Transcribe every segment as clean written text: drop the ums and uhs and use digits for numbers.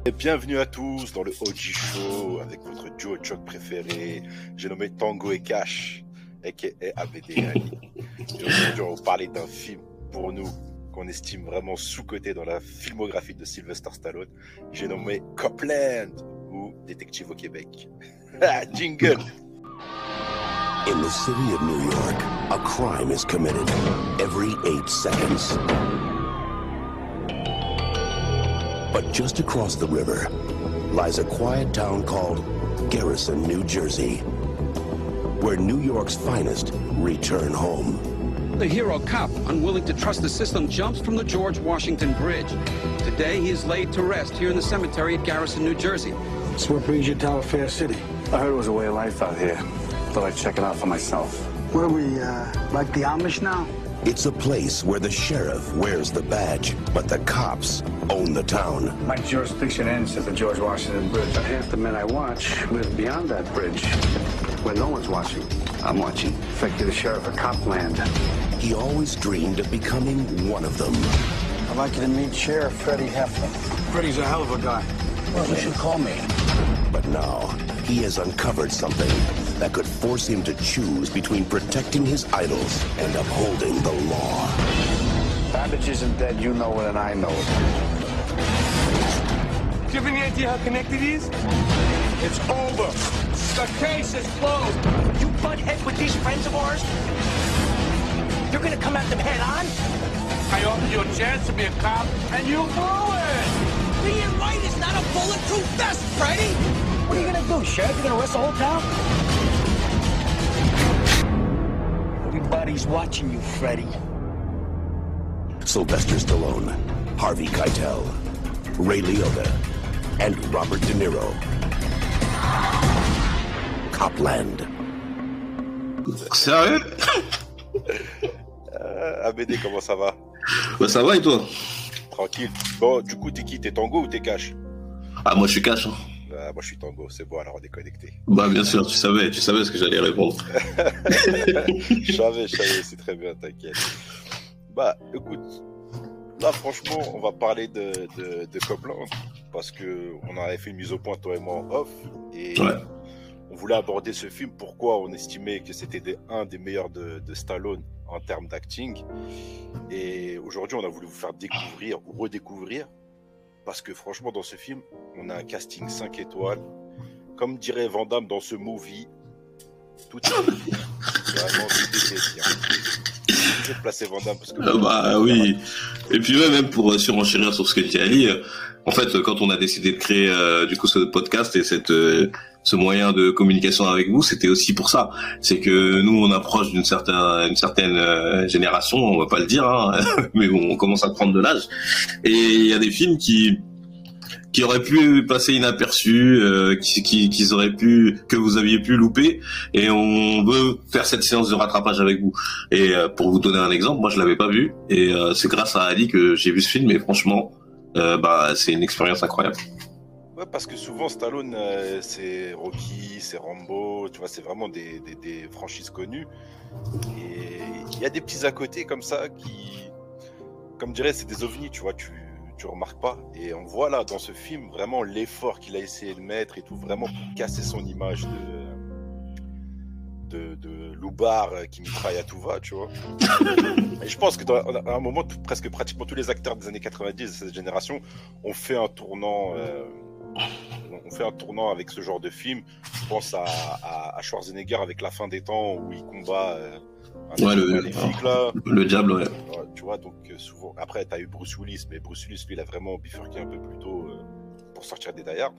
Et bienvenue à tous dans le OG Show avec votre duo de choc préféré. J'ai nommé Tango et Cash, aka ABD et Ali. Et aujourd'hui, on va vous parler d'un film pour nous qu'on estime vraiment sous-coté dans la filmographie de Sylvester Stallone. J'ai nommé Copland ou Détective au Québec. Jingle! In the city of New York, a crime is committed every 8 seconds. But just across the river lies a quiet town called Garrison, New Jersey, where New York's finest return home. The hero cop, unwilling to trust the system, jumps from the George Washington Bridge. Today, he is laid to rest here in the cemetery at Garrison, New Jersey. So what brings you to Fair City? I heard it was a way of life out here. Thought I'd check it out for myself. What are we, like the Amish now? It's a place where the sheriff wears the badge, but the cops own the town. My jurisdiction ends at the George Washington Bridge. But half the men I watch live beyond that bridge, where no one's watching. I'm watching. In fact, you're the sheriff of Copland. He always dreamed of becoming one of them. I'd like you to meet Sheriff Freddie Heflin. Freddie's a hell of a guy. Well, you should call me. But now, he has uncovered something that could force him to choose between protecting his idols and upholding the law. Babbage isn't dead, you know it and I know it. Do you have any idea how connected he is? It's over. The case is closed. You butt heads with these friends of ours? You're gonna come at them head on? I offered you a chance to be a cop, and you blew it! Being right is not a bulletproof vest, Freddy! What are you gonna do, Sheriff? You gonna arrest the whole town? Everybody's watching you, Freddy. Sylvester Stallone, Harvey Keitel, Ray Liotta, and Robert De Niro. Copland. Sérieux? ABD, comment ça va? Bah ça va et toi? Tranquille. Bon, du coup, t'es qui? T'es Tango ou t'es Cash? Ah moi je suis Cash. Hein. Moi je suis Tango, c'est bon, alors on est connecté. Bah bien sûr, tu savais ce que j'allais répondre. Je savais, c'est très bien, t'inquiète. Bah écoute, là franchement, on va parler de Copland, parce que on avait fait une mise au point, toi et moi, en off, et ouais. On voulait aborder ce film, pourquoi on estimait que c'était un des meilleurs de Stallone en termes d'acting. Et aujourd'hui, on a voulu vous faire découvrir ou redécouvrir, parce que franchement, dans ce film, on a un casting 5 étoiles. Comme dirait Van Damme dans ce movie, tout est bien. Vraiment, tout est bien. Je vais placer Van Damme parce que... bah oui. Et puis même pour surenchérir sur ce que dit Ali, en fait, quand on a décidé de créer du coup ce podcast et ce moyen de communication avec vous, c'était aussi pour ça. C'est que nous, on approche d'une certaine génération, on va pas le dire, hein, mais bon, on commence à prendre de l'âge. Et il y a des films qui auraient pu passer inaperçus, que vous aviez pu louper, et on veut faire cette séance de rattrapage avec vous. Et pour vous donner un exemple, moi je l'avais pas vu, et c'est grâce à Ali que j'ai vu ce film, et franchement, c'est une expérience incroyable. Ouais, parce que souvent Stallone, c'est Rocky, c'est Rambo, tu vois, c'est vraiment des franchises connues. Et il y a des petits à côté comme ça qui, comme dirais, c'est des ovnis, tu vois, tu remarques pas. Et on voit là dans ce film vraiment l'effort qu'il a essayé de mettre et tout, vraiment pour casser son image de loupard qui mitraille à tout va, tu vois. Et je pense que à un moment, pratiquement tous les acteurs des années 90 de cette génération ont fait un tournant. On fait un tournant avec ce genre de film. Je pense à Schwarzenegger avec La Fin des Temps où il combat le diable, ouais. Tu vois, donc souvent. Après, t'as eu Bruce Willis, mais Bruce Willis, lui, il a vraiment bifurqué un peu plus tôt pour sortir des Die Hard.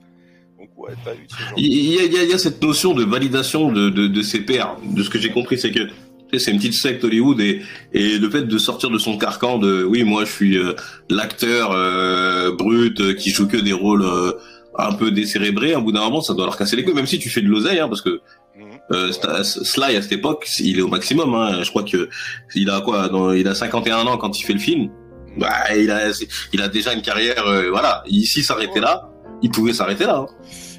Donc, ouais, t'as eu ce genre. Il y a cette notion de validation de ses pairs. De ce que j'ai compris, c'est que c'est une petite secte Hollywood et le fait de sortir de son carcan de oui, moi, je suis l'acteur brut qui joue que des rôles un peu décérébrés. À bout d'un moment, ça doit leur casser les couilles, même si tu fais de l'oseille, hein, parce que Sly à cette époque, il est au maximum, hein. Je crois que il a il a 51 ans quand il fait le film. Bah, il a déjà une carrière, voilà. S'il s'arrêtait là, il pouvait s'arrêter là. Hein.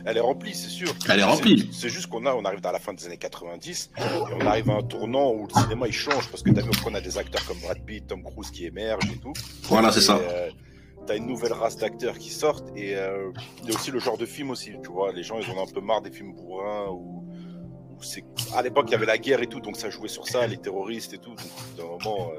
Elle est remplie, c'est sûr. Elle est remplie. C'est juste on arrive dans la fin des années 90 et on arrive à un tournant où le cinéma il change parce que t'as vu qu'on a des acteurs comme Brad Pitt, Tom Cruise qui émergent et tout. Voilà, c'est ça. t'as une nouvelle race d'acteurs qui sortent et il y a aussi le genre de film aussi, tu vois, les gens ils en ont un peu marre des films bourrins où c'est à l'époque il y avait la guerre et tout, donc ça jouait sur ça, les terroristes et tout, donc d'un moment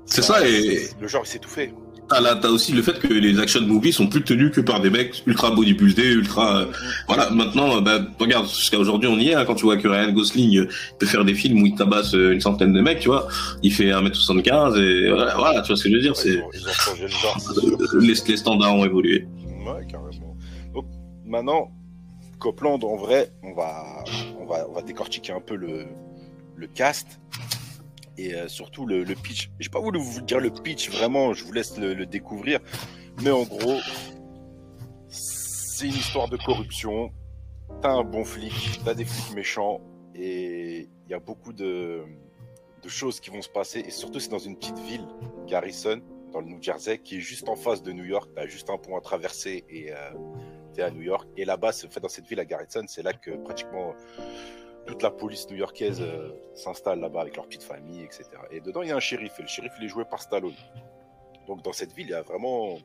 c'est ça, et le genre il s'est étouffé. T'as aussi le fait que les action movies sont plus tenus que par des mecs ultra bodybuildés, ultra voilà. Maintenant, regarde, jusqu'à aujourd'hui on y est, hein, quand tu vois que Ryan Gosling peut faire des films où il tabasse une centaine de mecs, tu vois, il fait 1m75 et voilà, tu vois ce que je veux dire, Ils ont changé le genre. Les standards ont évolué. Ouais, carrément. Donc maintenant, Copland, en vrai, on va décortiquer un peu le cast. Et surtout le pitch. J'ai pas voulu vous dire le pitch, vraiment, je vous laisse le découvrir. Mais en gros, c'est une histoire de corruption. T'as un bon flic, t'as des flics méchants, et il y a beaucoup de choses qui vont se passer. Et surtout, c'est dans une petite ville, Garrison, dans le New Jersey, qui est juste en face de New York. T'as juste un pont à traverser et t'es à New York. Et là-bas, dans cette ville à Garrison, c'est là que pratiquement toute la police new-yorkaise s'installe là-bas avec leur petite famille, etc. Et dedans, il y a un shérif, et le shérif, il est joué par Stallone. Donc, dans cette ville, il y a vraiment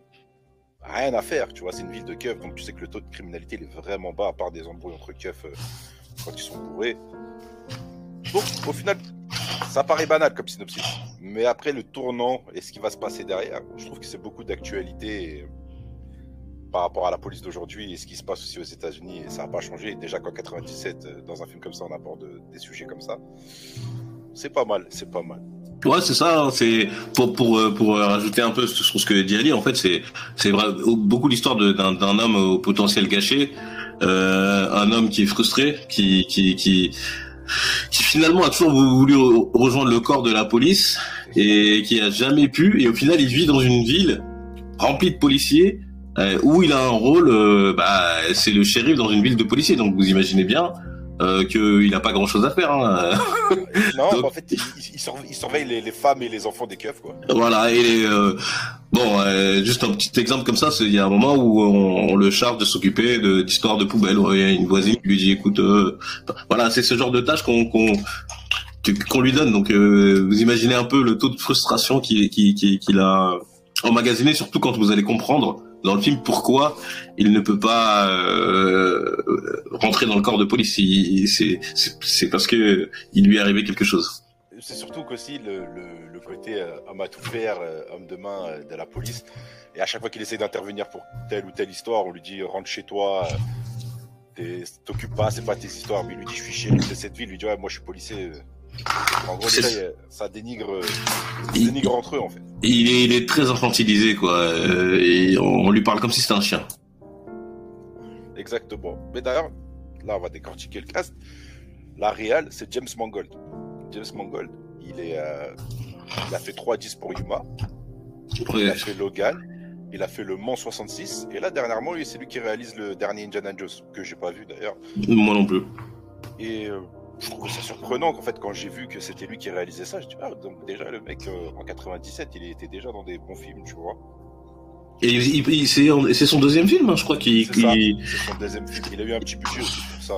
rien à faire, tu vois, c'est une ville de keufs, donc tu sais que le taux de criminalité, il est vraiment bas, à part des embrouilles entre keufs quand ils sont bourrés. Donc, au final, ça paraît banal comme synopsis. Mais après, le tournant et ce qui va se passer derrière, je trouve que c'est beaucoup d'actualité par rapport à la police d'aujourd'hui et ce qui se passe aussi aux États-Unis, et ça n'a pas changé. Déjà qu'en 97, dans un film comme ça, on aborde des sujets comme ça. C'est pas mal, c'est pas mal. Ouais, c'est ça. Hein, c'est pour rajouter un peu sur ce que dit Ali. En fait, c'est vrai, beaucoup l'histoire d'un homme au potentiel gâché, un homme qui est frustré, qui finalement a toujours voulu rejoindre le corps de la police et qui a jamais pu. Et au final, il vit dans une ville remplie de policiers. Où il a un rôle, c'est le shérif dans une ville de policiers, donc vous imaginez bien qu'il n'a pas grand-chose à faire. Hein. Non, donc, en fait, il surveille les femmes et les enfants des keufs, quoi. Voilà, et juste un petit exemple comme ça, il y a un moment où on le charge de s'occuper d'histoires de poubelle. Il y a une voisine qui lui dit, écoute, voilà, c'est ce genre de tâche qu'on lui donne. Donc vous imaginez un peu le taux de frustration qu'il a emmagasiné, surtout quand vous allez comprendre dans le film pourquoi il ne peut pas rentrer dans le corps de police. C'est parce que il lui est arrivé quelque chose. C'est surtout qu'aussi le côté homme à tout faire, homme de main de la police, et à chaque fois qu'il essaie d'intervenir pour telle ou telle histoire, on lui dit rentre chez toi, t'occupes pas, c'est pas tes histoires. Mais il lui dit je suis shérif de cette ville, il lui dit ouais, moi je suis policier. En gros, ça dénigre entre eux en fait. Il est très infantilisé quoi, et on lui parle comme si c'était un chien. Exactement. Mais d'ailleurs, là on va décortiquer le cast. La réal, c'est James Mangold. James Mangold, il a fait 3-10 pour Yuma, il a fait Logan, il a fait Le Mans 66, et là dernièrement, c'est lui qui réalise le dernier Indiana Jones, que j'ai pas vu d'ailleurs. Moi non plus. Et je trouve ça surprenant qu'en fait, quand j'ai vu que c'était lui qui réalisait ça, je dis ah, donc déjà le mec en 97, il était déjà dans des bons films, tu vois. Et c'est son deuxième film, hein, je crois c'est son deuxième film. Il a eu un petit budget aussi pour ça.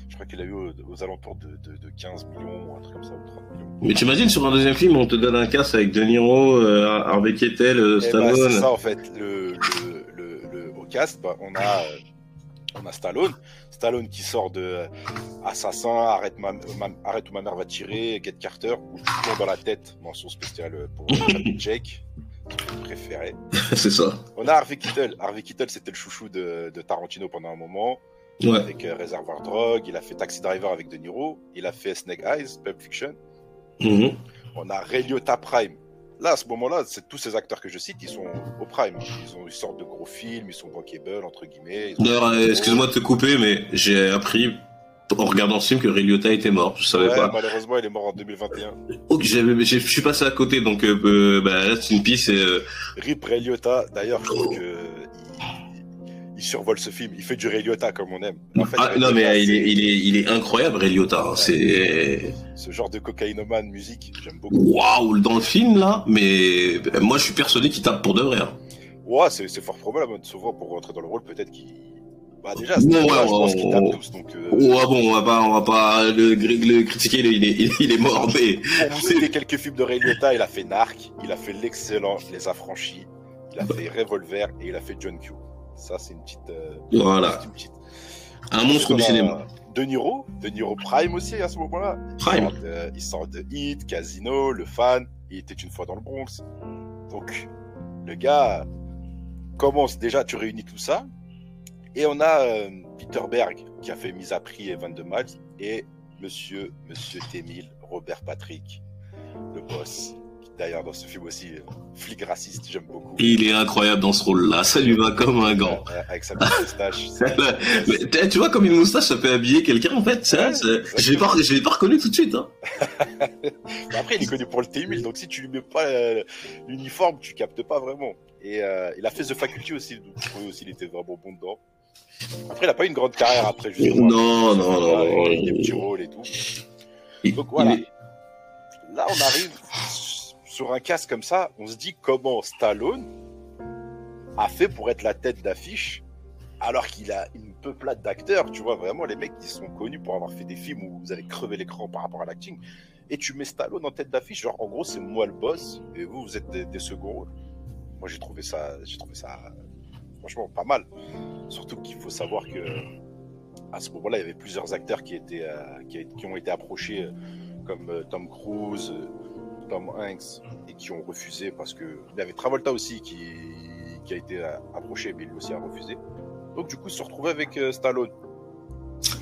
Je crois qu'il a eu aux alentours de 15 millions, un truc comme ça, ou 30 millions. Mais t'imagines, sur un deuxième film, on te donne un cast avec De Niro, Harvey Keitel, Stallone. C'est ça en fait. Au cast, on a Stallone qui sort de Assassin, Arrête où ma mère va tirer, Get Carter, ou toujours dans la tête, mention spéciale pour Jake, son préféré. C'est ça. On a Harvey Keitel. Harvey Keitel, c'était le chouchou de Tarantino pendant un moment. Ouais. Avec Reservoir Dogs, il a fait Taxi Driver avec De Niro, il a fait Snake Eyes, Pulp Fiction. Mm-hmm. On a Ray Liotta Prime. Là, à ce moment-là, c'est tous ces acteurs que je cite, ils sont au prime. Ils sortent de gros films, ils sont bankable, entre guillemets. D'ailleurs, excuse-moi de te couper, mais j'ai appris, en regardant ce film, que Ray Liotta était mort. Je savais pas. Malheureusement, il est mort en 2021. Ok, je suis passé à côté, donc c'est une piste. Rip Ray Liotta, d'ailleurs, je trouve que il survole ce film. Il fait du Ray Liotta comme on aime. En fait, non, mais il est incroyable, Ray Liotta. C'est ce genre de cocaïnomane musique, j'aime beaucoup. Waouh, dans le film là, mais moi je suis persuadé qu'il tape pour de vrai. Hein. Ouais, c'est fort probable, souvent pour rentrer dans le rôle, peut-être qu'il. Bah déjà, je pense qu'il tape tous, donc. Ouais, bon, on va pas le critiquer, il est mort, mais. Pour vous citer quelques films de Ray Liotta, il a fait Narc, il a fait l'excellent Les Affranchis, il a fait Revolver et il a fait John Q. Ça, c'est une petite. Voilà. Un monstre du cinéma. De Niro Prime aussi à ce moment-là. Prime. Il sort de Heat, Casino, Le Fan. Il était une fois dans le Bronx. Donc, le gars commence déjà, tu réunis tout ça. Et on a Peter Berg qui a fait Mise à Prix et 22 Miles. Et Monsieur T-1000, Robert Patrick, le boss. D'ailleurs, dans ce film aussi, flic raciste, j'aime beaucoup. Il est incroyable dans ce rôle-là, ça lui va comme un gant. Avec sa petite moustache. Mais, tu vois, comme une moustache, ça peut habiller quelqu'un, en fait. Je l'ai pas reconnu tout de suite. Hein. Après, il est connu pour le T-1000, donc si tu lui mets pas l'uniforme, tu captes pas vraiment. Et il a fait The Faculty aussi, donc aussi, il était vraiment bon dedans. Après, il a pas eu une grande carrière après, justement. Non. Il a des petits rôles et tout. Donc voilà. Là, on arrive sur un casque comme ça, on se dit comment Stallone a fait pour être la tête d'affiche alors qu'il a une peuplade d'acteurs, tu vois, vraiment les mecs qui sont connus pour avoir fait des films où vous allez crever l'écran par rapport à l'acting, et tu mets Stallone en tête d'affiche, genre en gros c'est moi le boss et vous êtes des seconds rôles. Moi j'ai trouvé ça franchement pas mal, surtout qu'il faut savoir que à ce moment-là il y avait plusieurs acteurs qui ont été approchés comme Tom Cruise, Tom Hanks, et qui ont refusé parce que il y avait Travolta aussi qui a été approché, mais lui aussi a refusé. Donc du coup, ils se retrouvaient avec Stallone.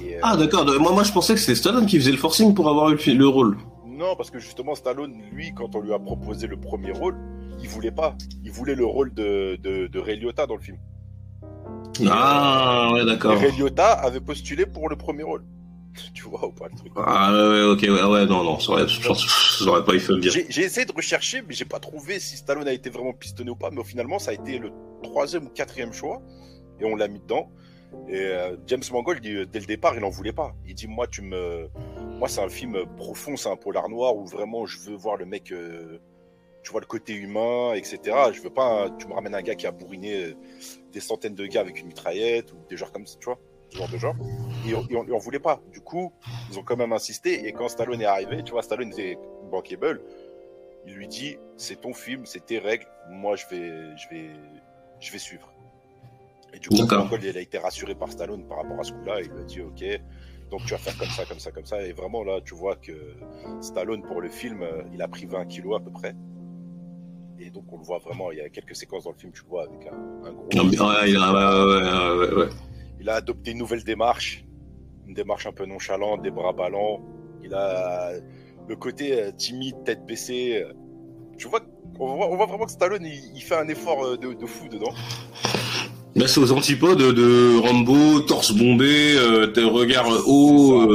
Et, d'accord. Moi, je pensais que c'était Stallone qui faisait le forcing pour avoir eu le rôle. Non, parce que justement, Stallone, lui, quand on lui a proposé le premier rôle, il voulait pas. Il voulait le rôle de Ray Liotta dans le film. Ouais, d'accord. Ray Liotta avait postulé pour le premier rôle. Tu vois ou pas le truc? Non, ça aurait pas eu fait le dire. J'ai essayé de rechercher, mais j'ai pas trouvé si Stallone a été vraiment pistonné ou pas, mais finalement ça a été le 3e ou 4e choix, et on l'a mis dedans. Et James Mangold, dès le départ, il en voulait pas. Il dit moi c'est un film profond, c'est un polar noir où vraiment je veux voir le mec, tu vois le côté humain, etc. Je veux pas, tu me ramènes un gars qui a bourriné des centaines de gars avec une mitraillette ou des genres comme ça, tu vois. Ce genre de genre, et on voulait pas. Du coup, ils ont quand même insisté. Et quand Stallone est arrivé, tu vois, Stallone était bankable. Il lui dit, c'est ton film, c'est tes règles. Moi, je vais suivre. Et du coup, il a été rassuré par Stallone par rapport à ce coup-là. Il lui a dit, ok, donc tu vas faire comme ça, comme ça, comme ça. Et vraiment là, tu vois que Stallone pour le film, il a pris 20 kilos à peu près. Et donc on le voit vraiment. Il y a quelques séquences dans le film, tu le vois avec un gros. Il a adopté une nouvelle démarche, une démarche un peu nonchalante, des bras ballants. Il a le côté timide, tête baissée. Tu vois, on voit vraiment que Stallone, il fait un effort de fou dedans. Là, c'est aux antipodes de Rambo, torse bombé, regard haut,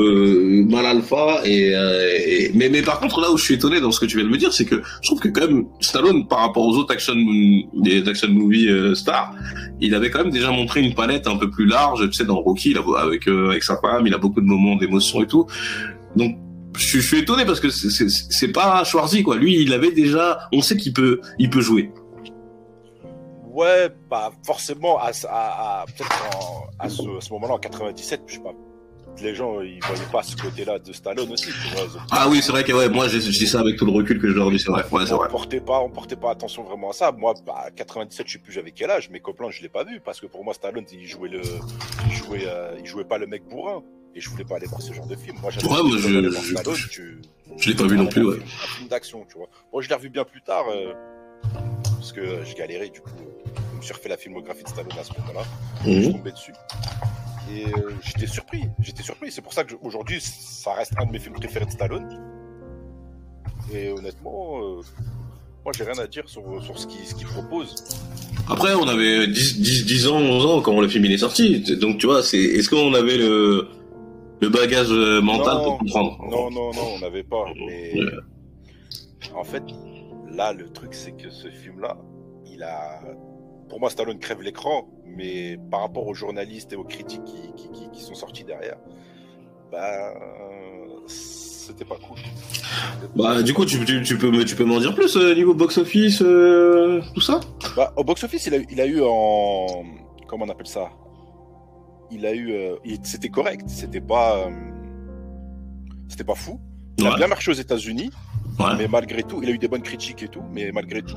mal alpha, mais par contre, là où je suis étonné dans ce que tu viens de me dire, c'est que je trouve que quand même, Stallone, par rapport aux autres action movie stars, il avait quand même déjà montré une palette un peu plus large, tu sais, dans Rocky, là, avec sa femme, il a beaucoup de moments d'émotion et tout. Donc, je suis étonné parce que c'est pas Schwarzy, quoi. Lui, il avait déjà, on sait qu'il peut jouer. Ouais, pas forcément peut-être à ce moment-là en 97, je sais pas. Les gens ils voyaient pas ce côté-là de Stallone aussi, tu vois. Oui, c'est vrai que moi je dis ça avec tout le recul que j'ai aujourd'hui, c'est vrai. Ouais, c'est vrai. On portait pas attention vraiment à ça. Moi, à 97, je sais plus j'avais quel âge, mes copains je l'ai pas vu parce que pour moi Stallone il jouait pas le mec bourrin et je voulais pas aller voir ce genre de film. Moi, je l'ai pas vu non plus. Ouais. Un film d'action, tu vois. Moi, je l'ai revu bien plus tard. Parce que je galérais, du coup, je me suis refait la filmographie de Stallone à ce moment-là, je suis tombé dessus, et j'étais surpris, c'est pour ça qu'aujourd'hui, ça reste un de mes films préférés de Stallone, et honnêtement, moi j'ai rien à dire sur ce qu'il propose. Après, on avait 10 ans, 11 ans quand le film est sorti, donc tu vois, est-ce qu'on avait le bagage mental pour comprendre? Non, on n'avait pas, mais en fait, là, le truc, c'est que ce film-là, pour moi, Stallone crève l'écran, mais par rapport aux journalistes et aux critiques qui sont sortis derrière, c'était pas cool. Du coup, tu peux m'en dire plus niveau box-office, tout ça? Au box-office, il a eu en... Comment on appelle ça? C'était correct, c'était pas fou. Il a bien marché aux États-Unis. Ouais. Mais malgré tout, il a eu des bonnes critiques et tout, mais malgré tout,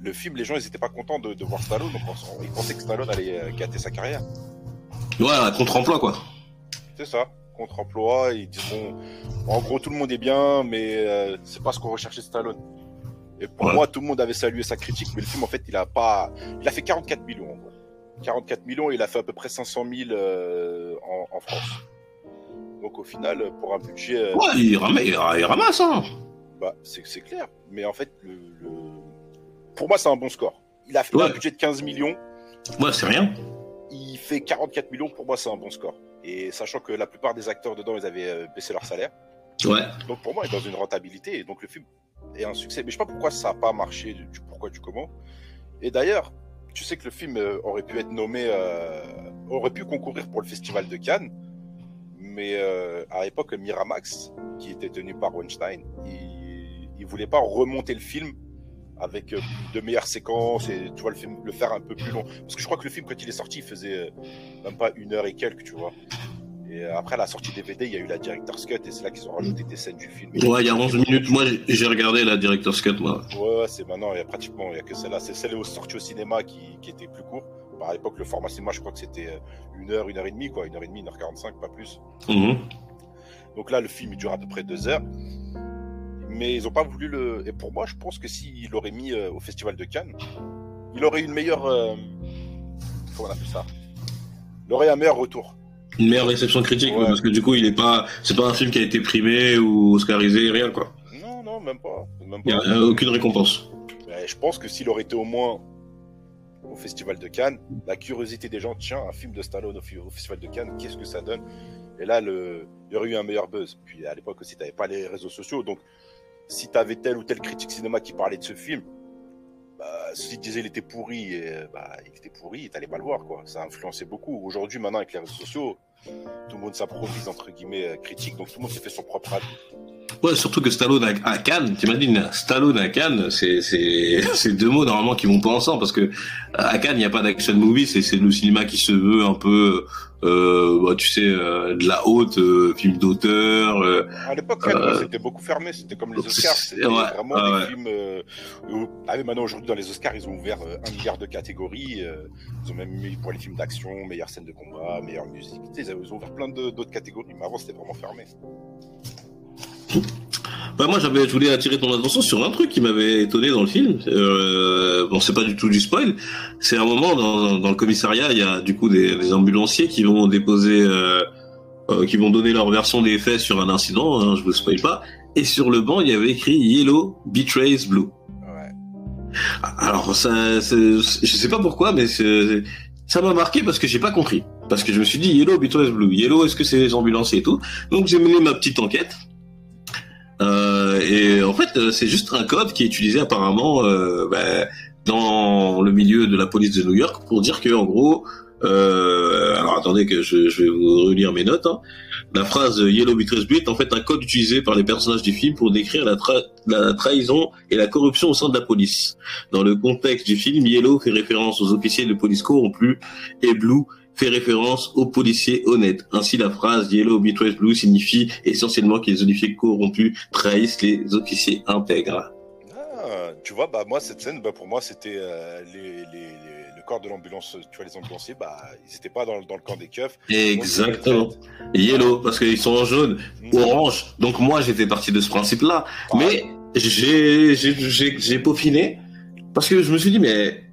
le film, les gens, ils étaient pas contents de voir Stallone. Donc ils pensaient que Stallone allait gâter sa carrière. Ouais, un contre-emploi, quoi. C'est ça, contre-emploi. Ils disent bon, en gros, tout le monde est bien, mais c'est pas ce qu'on recherchait de Stallone. Et pour moi, tout le monde avait salué sa critique, mais le film, en fait, il a fait 44 millions, en gros. 44 millions, il a fait à peu près 500 000 en France. Donc au final, pour un budget... Ouais, il ramasse, hein. Bah, c'est clair. Mais en fait, pour moi, c'est un bon score. Il a fait un budget de 15 millions. Ouais, c'est rien. Il fait 44 millions, pour moi, c'est un bon score. Et sachant que la plupart des acteurs dedans, ils avaient baissé leur salaire. Ouais. Donc pour moi, il est dans une rentabilité. Et donc le film est un succès. Mais je sais pas pourquoi ça n'a pas marché, du pourquoi, du comment. Et d'ailleurs, tu sais que le film aurait pu être nommé... aurait pu concourir pour le Festival de Cannes. Mais à l'époque, Miramax, qui était tenu par Weinstein, il voulait pas remonter le film avec de meilleures séquences et tu vois le faire un peu plus long. Parce que je crois que le film, quand il est sorti, il faisait même pas 1 heure et quelques, tu vois. Et après la sortie DVD, il y a eu la Director's Cut et c'est là qu'ils ont rajouté des scènes du film. Ouais, il y a 11 minutes. Moi, j'ai regardé la Director's Cut, moi. Ouais, c'est maintenant, il y a que celle-là. C'est celle sortie au cinéma qui était plus court. À l'époque, le format cinéma, je crois que c'était 1 heure, 1 heure et demie, quoi. 1 heure et demie, 1h45, pas plus. Donc là, le film, il dure à peu près 2 heures. Mais ils n'ont pas voulu le... Et pour moi, je pense que s'il l'aurait mis au Festival de Cannes, il aurait eu une meilleure... Comment on appelle ça ? Il aurait un meilleur retour. Une meilleure réception critique, ouais. Parce que du coup, c'est pas un film qui a été primé ou oscarisé, rien, quoi. Non, même pas. Il n'y a aucune récompense. Mais je pense que s'il aurait été au moins au Festival de Cannes, la curiosité des gens, tiens, un film de Stallone au Festival de Cannes, qu'est-ce que ça donne ? Et là, il y aurait eu un meilleur buzz. Puis à l'époque aussi, tu n'avais pas les réseaux sociaux, donc si tu avais tel ou tel critique cinéma qui parlait de ce film, s'il disait il était pourri, il était pourri, t'allais pas le voir, quoi. Ça a influencé beaucoup. Aujourd'hui, maintenant, avec les réseaux sociaux, tout le monde s'improvise, entre guillemets, critique, donc tout le monde s'est fait son propre avis. Ouais, surtout que Stallone à Cannes, t'imagines, Stallone à Cannes, c'est 2 mots normalement qui vont pas ensemble, parce que à Cannes, il n'y a pas d'action movie, c'est le cinéma qui se veut un peu, tu sais, de la haute, film d'auteur. À l'époque, c'était beaucoup fermé, c'était comme les Oscars, c'était vraiment des films. Maintenant, aujourd'hui, dans les Oscars, ils ont ouvert 1 milliard de catégories. Ils ont même mis pour les films d'action, meilleure scène de combat, meilleure musique. Tu sais, ils ont ouvert plein d'autres catégories, mais avant, c'était vraiment fermé. Moi, je voulais attirer ton attention sur un truc qui m'avait étonné dans le film. Bon, c'est pas du tout du spoil. C'est un moment dans le commissariat, il y a du coup des ambulanciers qui vont déposer, qui vont donner leur version des faits sur un incident. Hein, je vous spoil pas. Et sur le banc, il y avait écrit Yellow betrays Blue. Ouais. Alors je sais pas pourquoi, mais ça m'a marqué parce que j'ai pas compris. Parce que je me suis dit Yellow betrays Blue. Yellow, est-ce que c'est les ambulanciers et tout? Donc j'ai mené ma petite enquête. Et en fait, c'est juste un code qui est utilisé apparemment dans le milieu de la police de New York pour dire que, en gros, alors attendez que je vais vous relire mes notes. Hein. La phrase Yellow betrays Blue est en fait un code utilisé par les personnages du film pour décrire la trahison et la corruption au sein de la police. Dans le contexte du film, Yellow fait référence aux officiers de police corrompus et Blue fait référence aux policiers honnêtes. Ainsi, la phrase Yellow betrays Blue signifie essentiellement que les officiers corrompus trahissent les officiers intègres. Ah, tu vois, moi, cette scène, pour moi, c'était le corps de l'ambulance. Tu vois, les ambulanciers, ils n'étaient pas dans le camp des keufs. Exactement. Yellow, parce qu'ils sont en jaune, orange. Donc moi, j'étais parti de ce principe-là. Mais j'ai peaufiné parce que je me suis dit, mais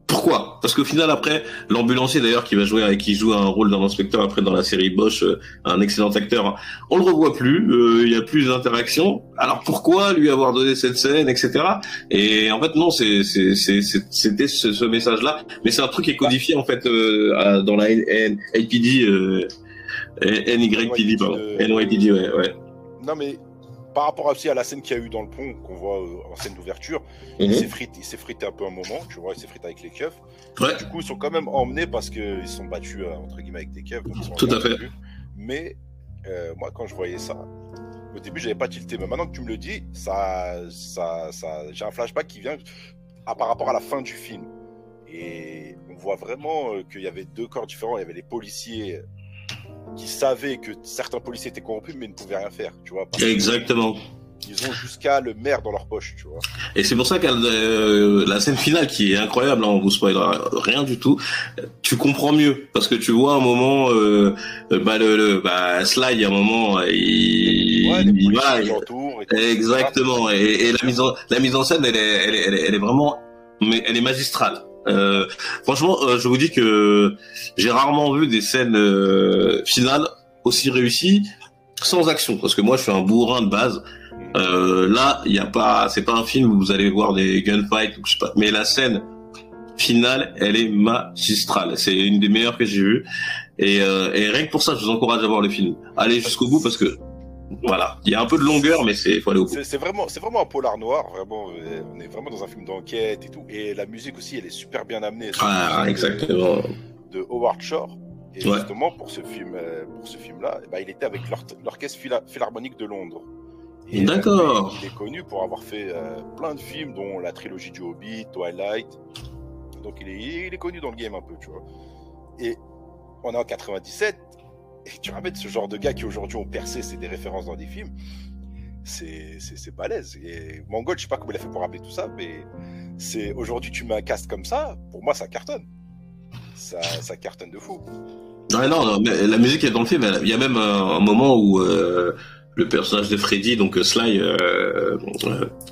pourquoi ? Parce qu'au final, après, l'ambulancier d'ailleurs qui joue un rôle d'un inspecteur après dans la série Bosch, un excellent acteur, on le revoit plus, il y a plus d'interaction. Alors pourquoi lui avoir donné cette scène, etc. Et en fait non, c'était ce message-là, mais c'est un truc qui est codifié en fait dans la NYPD, NYPD, pardon, NYPD, ouais. Non mais par rapport aussi à la scène qu'il y a eu dans le pont, qu'on voit en scène d'ouverture, il s'est frité un peu un moment, tu vois, il s'est frité avec les keufs. Ouais. Du coup, ils sont quand même emmenés parce qu'ils sont battus, entre guillemets, avec des keufs. Tout à fait. Mais moi, quand je voyais ça, au début, j'avais pas tilté. Mais maintenant que tu me le dis, j'ai un flashback qui vient par rapport à la fin du film. Et on voit vraiment qu'il y avait 2 corps différents. Il y avait les policiers qui savaient que certains policiers étaient corrompus mais ne pouvaient rien faire, tu vois. Exactement. ils ont jusqu'à le maire dans leur poche, tu vois. Et c'est pour ça que la scène finale qui est incroyable, hein, on vous spoilera rien du tout, tu comprends mieux parce que tu vois un moment Sly, il y a un moment exactement et la mise en scène elle est vraiment, mais elle est magistrale. Franchement, je vous dis que j'ai rarement vu des scènes finales aussi réussies sans action, parce que moi je suis un bourrin de base. Là, il y a pas, c'est pas un film où vous allez voir des gunfights, je sais pas, mais la scène finale, elle est magistrale. C'est une des meilleures que j'ai vues. Et rien que pour ça, je vous encourage à voir le film. Allez jusqu'au bout parce que voilà, il y a un peu de longueur, mais faut aller au bout. C'est vraiment un polar noir. Vraiment, on est vraiment dans un film d'enquête et tout. Et la musique aussi, elle est super bien amenée. Exactement. De Howard Shore. Et justement, pour ce film-là, il était avec l'orchestre philharmonique de Londres. Et d'accord. Il est connu pour avoir fait plein de films, dont la trilogie du Hobbit, Twilight. Donc il est connu dans le game un peu, tu vois. Et on est en 97, et tu ramènes ce genre de gars qui aujourd'hui ont percé, c'est des références dans des films. C'est balèze. Et Mangold, je sais pas comment il a fait pour rappeler tout ça, mais aujourd'hui tu mets un cast comme ça, pour moi ça cartonne. Ça cartonne de fou. Non, mais la musique est dans le film. Il y a même un moment où le personnage de Freddy, donc Sly,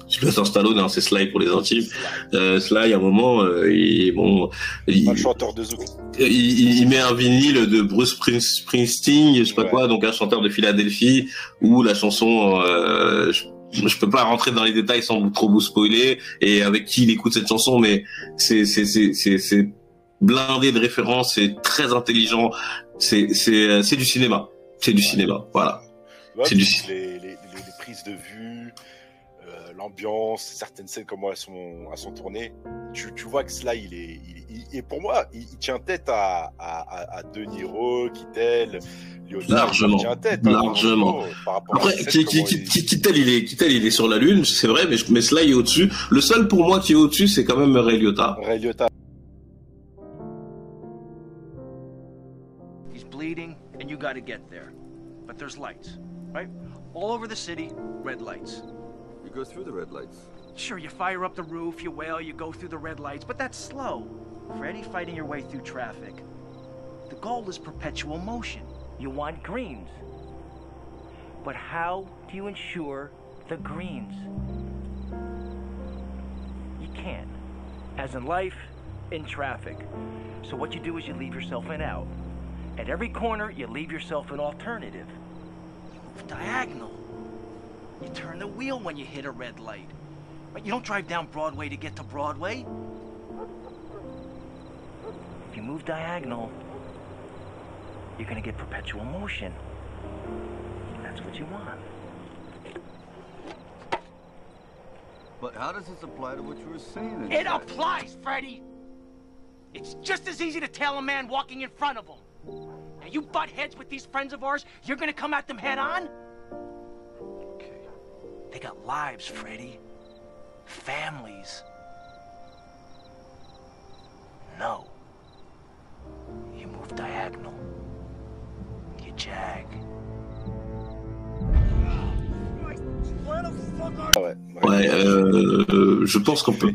Sylvester Stallone, hein, c'est Sly pour les intimes. Sly, à un moment, le chanteur de Zoo. Il met un vinyle de Bruce Springsteen, je sais pas quoi, donc un chanteur de Philadelphie, où la chanson, je peux pas rentrer dans les détails sans trop vous spoiler, et avec qui il écoute cette chanson, mais c'est blindé de références, c'est très intelligent, c'est du cinéma, voilà. Ouais, c'est les prises de vue, l'ambiance, certaines scènes comment elles sont tournées. Tu vois que Sly, et pour moi, il tient tête à De Niro, Kittel, Liotta. Largement. Il tient tête. Largement. Après, Kittel, il est sur la lune, c'est vrai, mais Sly est au-dessus. Le seul pour moi qui est au-dessus, c'est quand même Ray Liotta. He's bleeding, and you gotta get there. But there's lights. Right? All over the city, red lights. You go through the red lights? Sure, you fire up the roof, you wail, you go through the red lights, but that's slow. Freddy, fighting your way through traffic. The goal is perpetual motion. You want greens. But how do you ensure the greens? You can't. As in life, in traffic. So what you do is you leave yourself an out. At every corner, you leave yourself an alternative. Diagonal. You turn the wheel when you hit a red light. But you don't drive down Broadway to get to Broadway. If you move diagonal, you're gonna get perpetual motion. That's what you want. But how does this apply to what you were saying? It applies, Freddy! It's just as easy to tail a man walking in front of him. Now you butt heads with these friends of ours, you're gonna come at them head on? Okay. They got lives, Freddy. Families. No. You move diagonal. You jag. Je pense qu'on peut.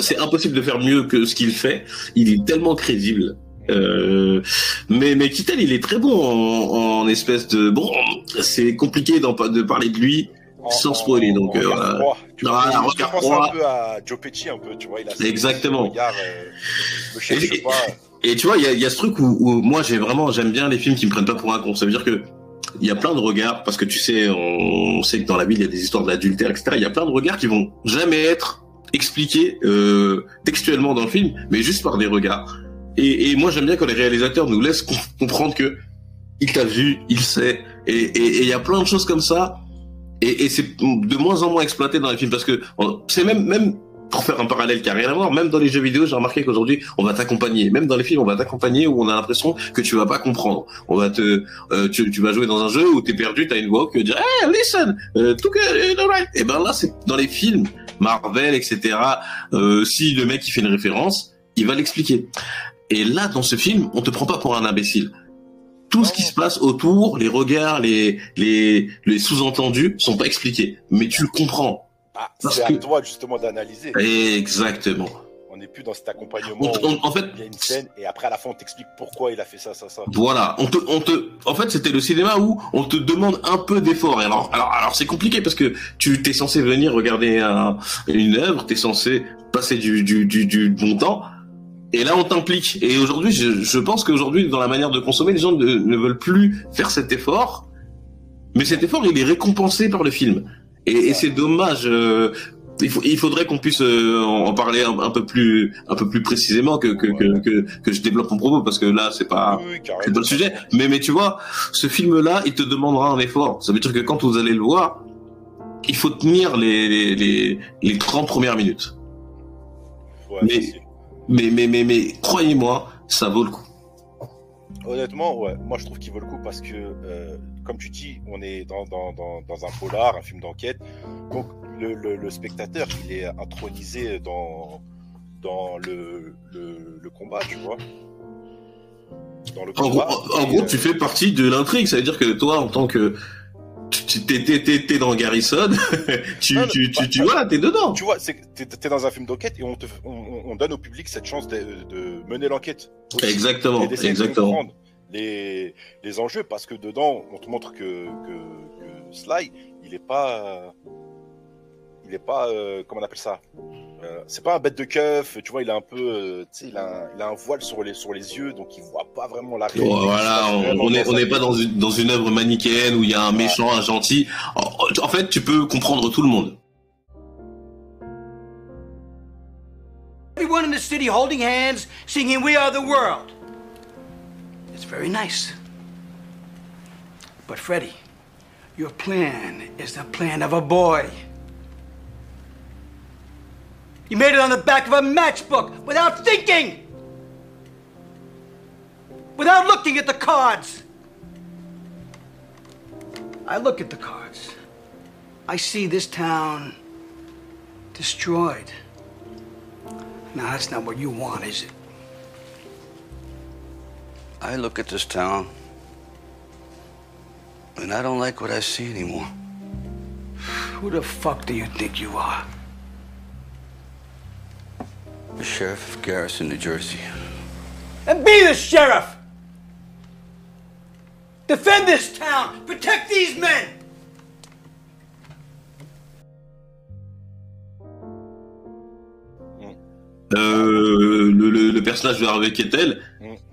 C'est impossible de faire mieux que ce qu'il fait. Il est tellement crédible. Mais Kittel, il est très bon en espèce de c'est compliqué de parler de lui sans spoiler, donc voilà. Tu penses un peu à Joe Pesci un peu, tu vois, il a exactement. Regard, et tu vois, il y a ce truc où moi j'aime bien les films qui me prennent pas pour un con. Ça veut dire que il y a plein de regards, parce que tu sais, on sait que dans la ville il y a des histoires d'adultère, etc. Il y a plein de regards qui vont jamais être expliqués textuellement dans le film, mais juste par des regards. Et moi j'aime bien quand les réalisateurs nous laissent comprendre que il t'a vu, il sait, et il y a plein de choses comme ça, et c'est de moins en moins exploité dans les films, parce que c'est même pour faire un parallèle qui a rien à voir, même dans les jeux vidéo, j'ai remarqué qu'aujourd'hui on va t'accompagner, même dans les films on va t'accompagner, où on a l'impression que tu vas pas comprendre, on va tu vas jouer dans un jeu où t'es perdu, t'as une voix qui va dire hey listen, right. Et ben là c'est dans les films Marvel, etc. Si le mec il fait une référence, il va l'expliquer. Et là, dans ce film, on te prend pas pour un imbécile. tout ce qui se passe autour, les regards, les sous-entendus sont pas expliqués. Mais tu le comprends. C'est à toi justement d'analyser. Exactement. On n'est plus dans cet accompagnement. En fait, il y a une scène et après à la fin on t'explique pourquoi il a fait ça. Voilà. En fait, c'était le cinéma où on te demande un peu d'effort. Alors, c'est compliqué parce que tu t'es censé venir regarder une œuvre, t'es censé passer du bon temps. Et là, on t'implique. Et aujourd'hui, je pense qu'aujourd'hui, dans la manière de consommer, les gens ne veulent plus faire cet effort. Mais cet effort, il est récompensé par le film. Et c'est dommage. Il faudrait qu'on puisse en parler un peu plus précisément que je développe mon propos, parce que là, c'est pas le sujet. Mais tu vois, ce film-là, il te demandera un effort. Ça veut dire que quand vous allez le voir, il faut tenir les 30 premières minutes. Ouais, mais croyez-moi, ça vaut le coup. Honnêtement, ouais, moi je trouve qu'il vaut le coup parce que, comme tu dis, on est dans un polar, un film d'enquête, donc le spectateur, il est intronisé dans le combat, tu vois. Dans le combat, en gros, tu fais partie de l'intrigue, ça veut dire que toi, en tant que t'es dans Garrison, tu vois, t'es dedans. Tu vois, t'es dans un film d'enquête et on donne au public cette chance de mener l'enquête. Aussi. Exactement. De comprendre les enjeux, parce que dedans, on te montre que Sly, il est pas, comment on appelle ça, c'est pas un bête de keuf, tu vois, il a un peu, tu sais, il a un voile sur les yeux, donc il voit pas vraiment la réalité. Voilà, on n'est pas dans une œuvre manichéenne où il y a un méchant, un gentil. En fait, tu peux comprendre tout le monde. Everyone in the city holding hands, singing "We Are the World." It's very nice. But Freddie, your plan is the plan of a boy. You made it on the back of a matchbook without thinking! Without looking at the cards! I look at the cards. I see this town destroyed. Now, that's not what you want, is it? I look at this town, and I don't like what I see anymore. Who the fuck do you think you are? The sheriff of Garrison, New Jersey. And be the sheriff! Defend this town! Protect these men! Le personnage de Harvey Keitel,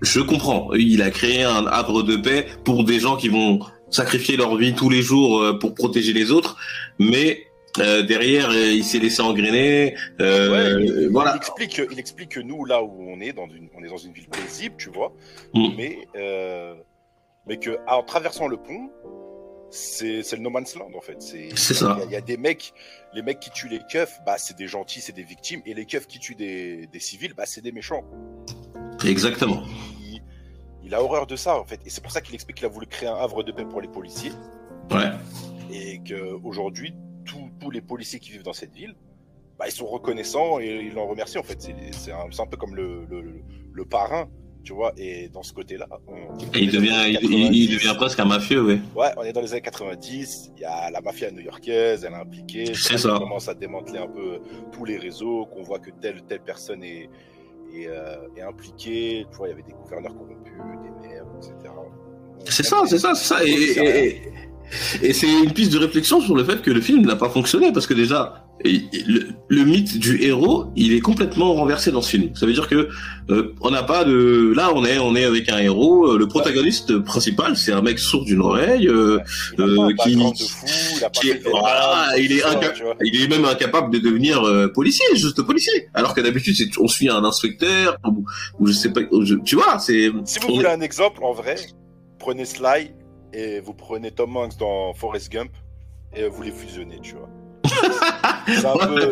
je comprends. Il a créé un havre de paix pour des gens qui vont sacrifier leur vie tous les jours pour protéger les autres, mais derrière, il s'est laissé engrainer. Voilà. Il explique que nous, là où on est dans une ville paisible, tu vois, mais que en traversant le pont, c'est le no man's land en fait. C'est ça. Il y a des mecs, les mecs qui tuent les keufs, bah c'est des gentils, c'est des victimes, et les keufs qui tuent des civils, bah c'est des méchants. Exactement. Il a horreur de ça en fait, et c'est pour ça qu'il explique qu'il a voulu créer un havre de paix pour les policiers. Ouais. Et qu'aujourd'hui, tous les policiers qui vivent dans cette ville, bah ils sont reconnaissants et ils l'en remercient en fait. C'est un peu comme le parrain. Tu vois, et dans ce côté-là, il devient presque un mafieux, oui. Ouais, on est dans les années 90, il y a la mafia new-yorkaise, elle est impliquée. C'est ça. On commence à démanteler un peu tous les réseaux, qu'on voit que telle personne est impliquée. Tu vois, il y avait des gouverneurs corrompus, des maires, etc. C'est ça. Et c'est une piste de réflexion sur le fait que le film n'a pas fonctionné, parce que déjà, le mythe du héros, il est complètement renversé dans ce film. Ça veut dire que on n'a pas de... Là, on est avec un héros. Le protagoniste principal, c'est un mec sourd d'une oreille il est même incapable de devenir policier, juste policier. Alors que d'habitude, on suit un inspecteur ou je sais pas. Tu vois, c'est. Si vous voulez un exemple, en vrai, prenez Sly et vous prenez Tom Hanks dans Forrest Gump et vous les fusionnez, tu vois.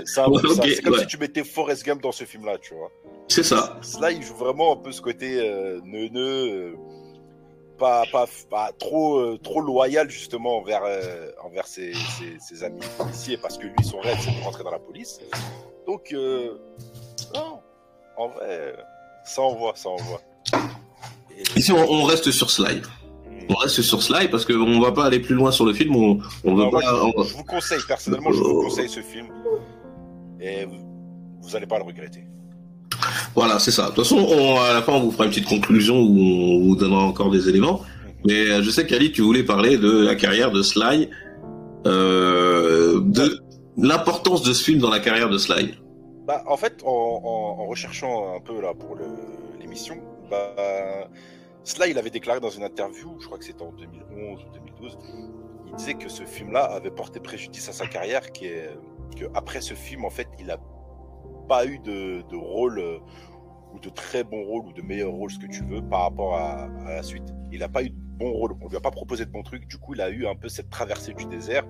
C'est comme si tu mettais Forrest Gump dans ce film-là, tu vois. C'est ça. Là, il joue vraiment un peu ce côté neuneux, pas trop loyal justement envers ses amis policiers, parce que lui, son rêve, c'est de rentrer dans la police. Donc, non, en vrai, ça envoie. Ici, on reste sur Sly. On reste sur Sly parce qu'on va pas aller plus loin sur le film. On veut pas. Je vous conseille, personnellement, je vous conseille ce film. Et vous allez pas le regretter. Voilà, c'est ça. De toute façon, à la fin, on vous fera une petite conclusion où on vous donnera encore des éléments. Mais je sais qu'Ali, tu voulais parler de la carrière de Sly, de l'importance de ce film dans la carrière de Sly. Bah, en fait, en recherchant un peu là pour l'émission, Sly, il avait déclaré dans une interview, je crois que c'était en 2011 ou 2012, il disait que ce film-là avait porté préjudice à sa carrière, que après ce film, en fait, il n'a pas eu de rôle ou de très bon rôle ou de meilleur rôle, ce que tu veux, par rapport à la suite. Il n'a pas eu de bon rôle, on lui a pas proposé de bons trucs, du coup, il a eu un peu cette traversée du désert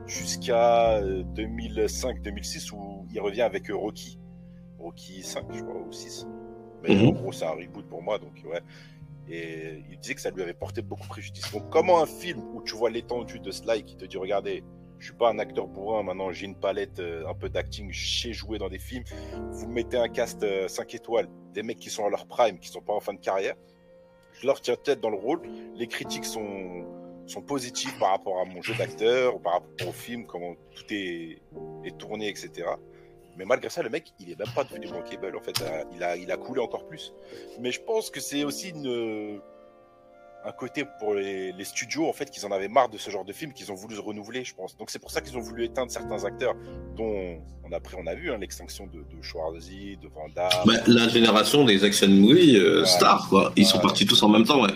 jusqu'à 2005-2006 où il revient avec Rocky 5, je crois, ou 6. Mais en gros, c'est un reboot pour moi, donc ouais. Et il disait que ça lui avait porté beaucoup préjudice. Donc, comment un film où tu vois l'étendue de Sly qui te dit, regardez, je suis pas un acteur bourrin, maintenant j'ai une palette un peu d'acting, je sais jouer dans des films, vous mettez un cast 5 étoiles, des mecs qui sont à leur prime, qui sont pas en fin de carrière, je leur tiens tête dans le rôle, les critiques sont positives par rapport à mon jeu d'acteur, par rapport au film, comment tout est tourné, etc. Mais malgré ça, le mec, il est même pas devenu bankable. En fait, il a coulé encore plus. Mais je pense que c'est aussi un côté pour les studios, en fait, qu'ils en avaient marre de ce genre de film, qu'ils ont voulu se renouveler, je pense. Donc c'est pour ça qu'ils ont voulu éteindre certains acteurs, dont on a vu l'extinction de Schwarzy, de Van Damme. La génération des action movies stars, quoi. Ils sont partis tous en même temps, ouais.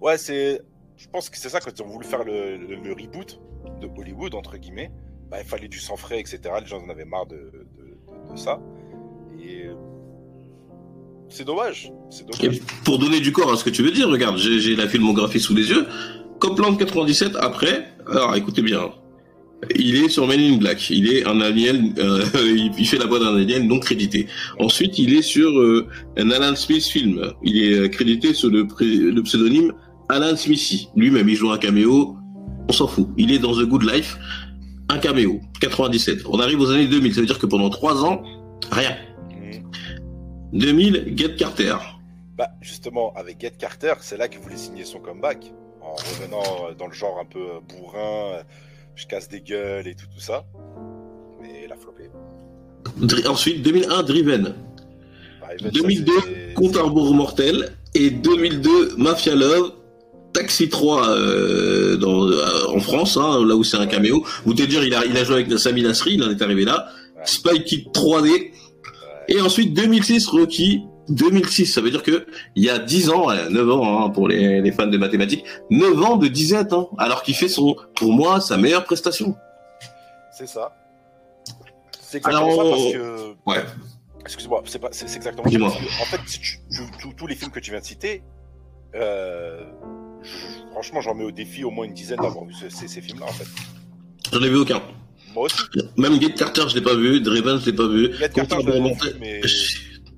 Ouais, je pense que c'est ça, quand ils ont voulu faire le reboot de Hollywood, entre guillemets, il fallait du sang frais, etc. Les gens en avaient marre de ça. Et c'est dommage. Et pour donner du corps à ce que tu veux dire, regarde, j'ai la filmographie sous les yeux. Copland 97, après, alors écoutez bien, il est sur Men in Black, il est un alien, il fait la voix d'un alien non crédité. Ensuite, il est sur un Alan Smith film, il est crédité sur le pseudonyme Alan Smithy. Lui-même, il joue un caméo, on s'en fout. Il est dans The Good Life, un caméo, 97. On arrive aux années 2000, ça veut dire que pendant 3 ans, rien. 2000, Get Carter. Justement, avec Get Carter, c'est là qu'il voulait signer son comeback, en revenant dans le genre un peu bourrin, je casse des gueules et tout ça. Mais il a floppé. Ensuite, 2001, Driven. 2002, Compte à rebours mortel. Et 2002, Mafia Love. Taxi 3 en France, là où c'est un caméo. Vous te dire, il a joué avec Sami Nasri, il en est arrivé là. Ouais. Spy Kid 3D. Et ensuite 2006, Rocky. 2006, ça veut dire que il y a 10 ans, 9 ans pour les fans de mathématiques, 9 ans de disette, alors qu'il fait pour moi, sa meilleure prestation. C'est ça. C'est exactement ça parce que... Ouais. Excuse-moi, c'est exactement ça. Parce que, en fait, si tous les films que tu viens de citer, franchement, j'en mets au défi au moins une dizaine d'avoir vu ces films-là, en fait. J'en ai vu aucun. Moi aussi. Même Get Carter, je l'ai pas vu. Driven, je l'ai pas vu. Get Carter, je l'ai vu, mais...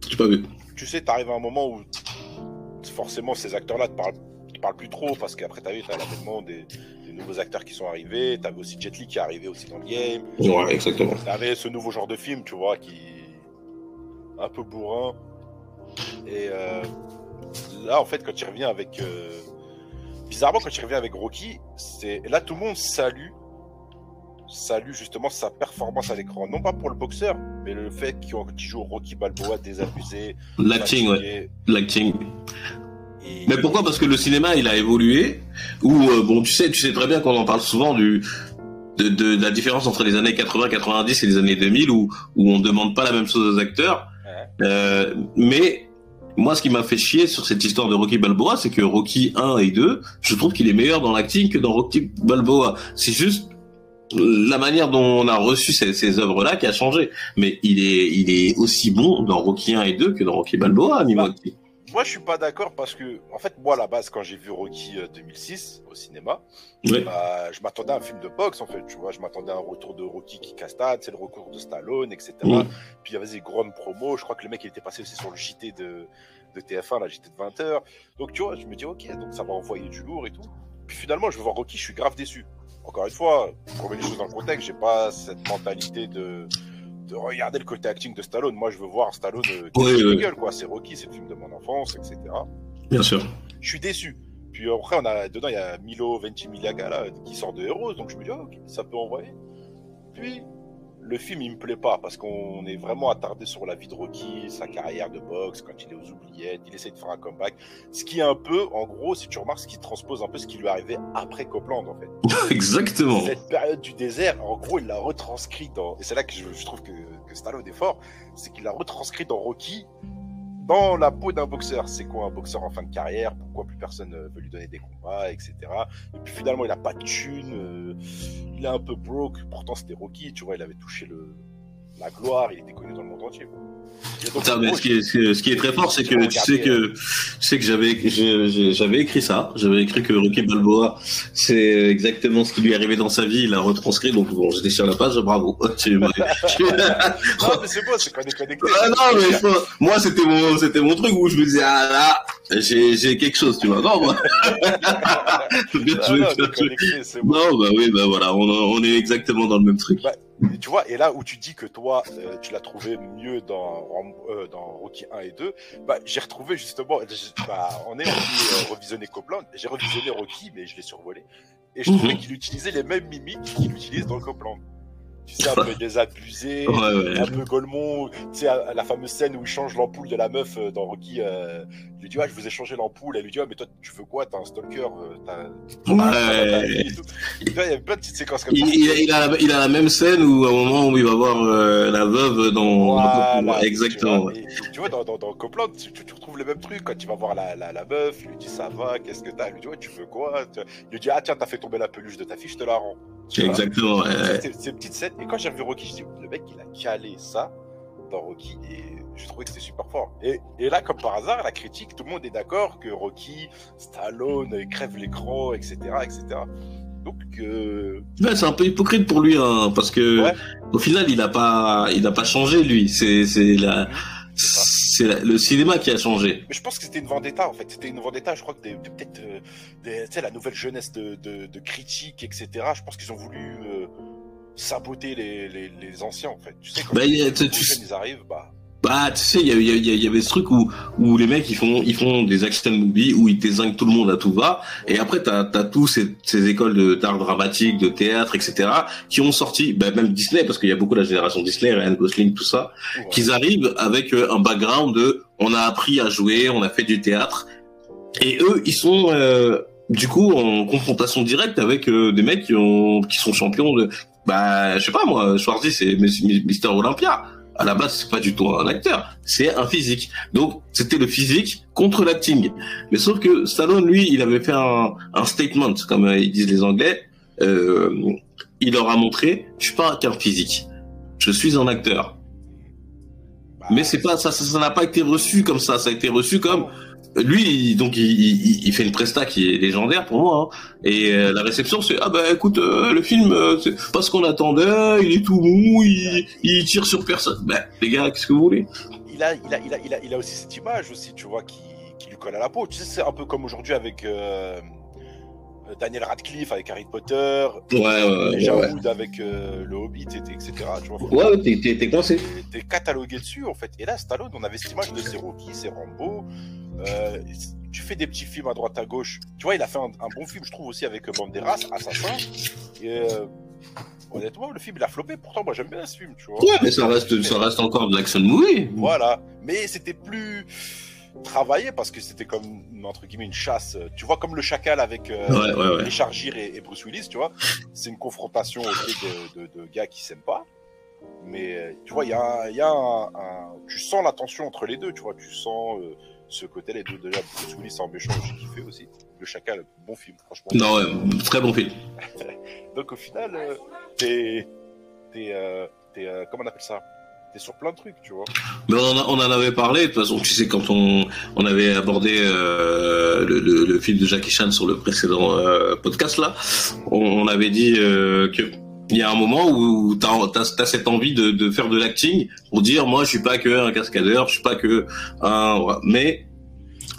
j'ai pas vu. Tu sais, t'arrives à un moment où forcément ces acteurs-là te parlent plus trop, parce qu'après t'as l'avènement des nouveaux acteurs qui sont arrivés. T'avais aussi Jet Li qui est arrivé aussi dans le game. Ouais, exactement. T'avais ce nouveau genre de film, tu vois, qui un peu bourrin. Et là, en fait, quand il revient avec bizarrement, quand il revient avec Rocky, là tout le monde salue justement sa performance à l'écran. Non pas pour le boxeur, mais le fait qu'il joue Rocky Balboa désabusé. L'acting, ouais. L'acting. Mais pourquoi ? Parce que le cinéma, il a évolué. Ou tu sais très bien qu'on en parle souvent de la différence entre les années 80, 90 et les années 2000 où on demande pas la même chose aux acteurs. Ouais. Mais moi, ce qui m'a fait chier sur cette histoire de Rocky Balboa, c'est que Rocky 1 et 2, je trouve qu'il est meilleur dans l'acting que dans Rocky Balboa. C'est juste la manière dont on a reçu ces œuvres-là qui a changé. Mais il est aussi bon dans Rocky 1 et 2 que dans Rocky Balboa, niveau acting. Moi, je suis pas d'accord parce que, en fait, moi, à la base, quand j'ai vu Rocky 2006 au cinéma, oui. Je m'attendais à un film de boxe, en fait, tu vois. Je m'attendais à un retour de Rocky qui castade, c'est le recours de Stallone, etc. Puis il y avait des grandes promos. Je crois que le mec, il était passé aussi sur le JT de TF1, la JT de 20h. Donc, tu vois, je me dis, ok, donc ça va envoyer du lourd et tout. Puis finalement, je vais voir Rocky, je suis grave déçu. Encore une fois, pour remettre les choses dans le contexte, j'ai pas cette mentalité de regarder le côté acting de Stallone. Moi, je veux voir Stallone qui gueule, quoi. C'est Rocky, c'est le film de mon enfance, etc. Bien sûr. Je suis déçu. Puis après, dedans, il y a Milo Ventimiglia là, qui sort de Heroes, donc je me dis, ok, ça peut envoyer. Puis, le film, il me plaît pas, parce qu'on est vraiment attardé sur la vie de Rocky, sa carrière de boxe, quand il est aux oubliettes, il essaie de faire un comeback. Ce qui est un peu, en gros, si tu remarques, ce qui transpose un peu ce qui lui est arrivé après Copland, en fait. Exactement. Cette période du désert, en gros, il l'a retranscrit dans... Et c'est là que je trouve que Stallone est fort, c'est qu'il l'a retranscrit dans Rocky, dans la peau d'un boxeur. C'est quoi un boxeur en fin de carrière? Pourquoi plus personne veut lui donner des combats, etc. Et puis finalement, il a pas de thune, il est un peu broke. Pourtant, c'était Rocky, tu vois, il avait touché la gloire, il était connu dans le monde entier. Donc, mais ce qui est très fort, c'est que tu sais que j'avais écrit ça. J'avais écrit que Rocky Balboa, c'est exactement ce qui lui est arrivé dans sa vie. Il a retranscrit. Donc bon, j'étais sur la page. Bravo. Non, mais c'est bon, c'est qu'on est connecté. Non, mais moi, c'était mon truc où je me disais, ah là, j'ai quelque chose, tu vois. Non, moi. Non, bah oui, bah voilà, on est exactement dans le même truc. Bah, tu vois, et là où tu dis que toi, tu l'as trouvé mieux dans Rocky 1 et 2, bah, j'ai retrouvé justement, on est revisionné Copland, j'ai revisionné Rocky, mais je l'ai survolé, et je trouvais qu'il utilisait les mêmes mimiques qu'il utilise dans Copland. Tu sais, un peu désabusé, un peu Golemont, tu sais, la fameuse scène où il change l'ampoule de la meuf dans Rocky, il lui dit, je vous ai changé l'ampoule, elle lui dit, mais toi, tu veux quoi, t'as un stalker, il y a plein de petites séquences comme ça. Il a la même scène où, à un moment où il va voir la veuve dans exactement. Tu vois, dans Copland, tu retrouves le même truc, quand il va voir la meuf, il lui dit, ça va, qu'est-ce que t'as, il lui dit, tu veux quoi, il lui dit, tiens, t'as fait tomber la peluche de ta fille, je te la rends. Exactement. Ces petites scènes. Et quand j'ai vu Rocky, je dis, le mec, il a calé ça dans Rocky et je trouvais que c'était super fort. Et là, comme par hasard, la critique, tout le monde est d'accord que Rocky, Stallone, crève l'écran, etc., etc. Donc, c'est un peu hypocrite pour lui, hein, parce que au final, il a pas changé, lui. C'est le cinéma qui a changé. Mais je pense que c'était une vendetta, en fait. C'était une vendetta, je crois que peut-être tu sais, la nouvelle jeunesse de critiques, etc. Je pense qu'ils ont voulu saboter les anciens, en fait. Tu sais, quand les jeunes, ils arrivent, tu sais, il y avait ce truc où les mecs ils font des action movies où ils désignent tout le monde à tout va, et après t'as tous ces écoles d'art dramatique, de théâtre, etc. qui ont sorti, même Disney, parce qu'il y a beaucoup de la génération Disney, Ryan Gosling, tout ça, qu'ils arrivent avec un background de on a appris à jouer, on a fait du théâtre, et eux ils sont du coup en confrontation directe avec des mecs qui sont champions de, je sais pas moi, Schwarzy c'est Mister Olympia. À la base, c'est pas du tout un acteur, c'est un physique. Donc, c'était le physique contre l'acting. Mais sauf que Stallone, lui, il avait fait un statement, comme ils disent les Anglais. Il leur a montré, je suis pas qu'un physique, je suis un acteur. Mais c'est pas ça n'a pas été reçu comme ça. Ça a été reçu comme lui. Donc, il fait une presta qui est légendaire pour moi. Hein. Et la réception, c'est écoute, le film, c'est pas ce qu'on attendait. Il est tout mou, il tire sur personne. Les gars, qu'est-ce que vous voulez? Il a aussi cette image aussi, tu vois, qui lui colle à la peau. Tu sais, c'est un peu comme aujourd'hui avec Daniel Radcliffe avec Harry Potter, Wood avec le Hobbit, etc. Tu vois, t'es coincé. T'es catalogué dessus, en fait. Et là, Stallone, on avait cette image de c'est Rocky, c'est Rambo. Tu fais des petits films à droite à gauche. Tu vois, il a fait un bon film, je trouve, aussi avec Banderas, Assassin. Et honnêtement, le film, il a floppé. Pourtant, moi, j'aime bien ce film, tu vois. Ouais, mais ça reste encore de l'action movie. Voilà. Mais c'était plus travaillé parce que c'était comme, entre guillemets, une chasse. Tu vois, comme le Chacal avec Richard Gere et Bruce Willis, tu vois. C'est une confrontation de gars qui s'aiment pas. Mais, tu vois, il y a tu sens la tension entre les deux, tu vois. Tu sens ce côté, les deux. Déjà, Bruce Willis en méchant, j'ai kiffé aussi. Le Chacal, bon film, franchement. Non, très bon film. Donc, au final, t'es comment on appelle ça? T'es sur plein de trucs, tu vois. Mais on en avait parlé, de toute façon, tu sais, quand on avait abordé le film de Jackie Chan sur le précédent podcast, là, on avait dit que il y a un moment où t'as cette envie de faire de l'acting pour dire, moi, je suis pas que un cascadeur, je suis pas que un... Mais